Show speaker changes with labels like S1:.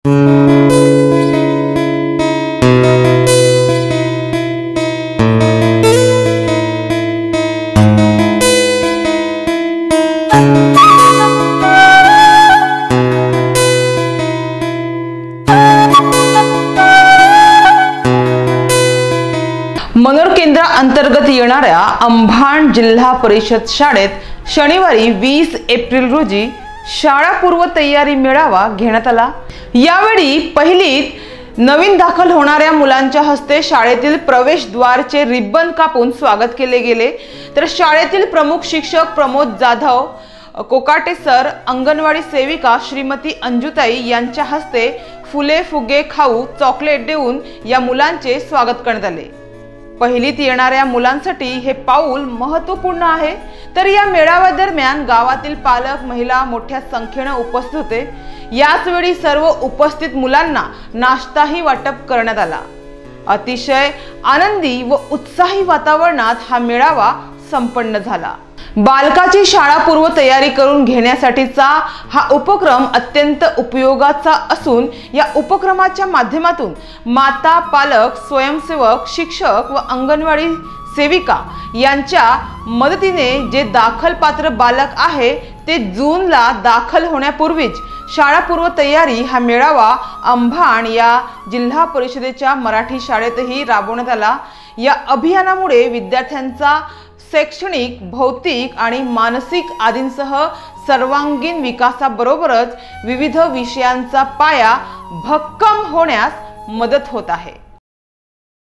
S1: मनोर केंद्र अंतर्गत येणाऱ्या अंभाण जिल्हा परिषद शाळेत शनिवारी 20 एप्रिल रोजी शाळा पूर्व तयारी मेळावा घेण्यात आला। यावेळी पहिलीत नवीन दाखल होणाऱ्या मुलांच्या हस्ते शाळेतील प्रवेशद्वारचे रिबन कापून स्वागत केले गेले। तर शाळेतील प्रमुख शिक्षक प्रमोद जाधव कोकाटे सर, अंगणवाडी सेविका श्रीमती अंजुताई यांच्या हस्ते फुले फुगे खाऊ चॉकलेट देऊन या मुलांचे स्वागत करण्यात आले। पहिलीत येणाऱ्या मुलांसाठी हे पाऊल महत्त्वपूर्ण आहे। तर या मेळाव्या दरम्यान गावातील पालक, महिला मोठ्या संख्येने उपस्थित होते। याच वेळी सर्व उपस्थित मुलांना नाश्ताही वाटप करण्यात आला। अतिशय आनंदी व उत्साही वातावरणात हा मेळावा संपन्न झाला। बालकाची शाळापूर्व तयारी करून घेण्यासाठीचा हा उपक्रम अत्यंत उपयोगाचा असून या उपक्रमाच्या माध्यमातून माता, पालक, स्वयंसेवक, शिक्षक व अंगणवाडी सेविका यांच्या मदतीने जे दाखल पात्र बालक आहे ते जूनला दाखल होण्यापूर्वीच शाळापूर्व तयारी हा मेळावा अंभाण या जिल्हा परिषदेच्या मराठी शाळेतही राबवण्यात आला। या अभियानामुळे विद्यार्थ्यांचा शैक्षणिक, भौतिक आणि मानसिक आदींसह सर्वांगीण विकासाबरोबरच विविध विषयांचा पाया भक्कम होण्यास मदत होत आहे।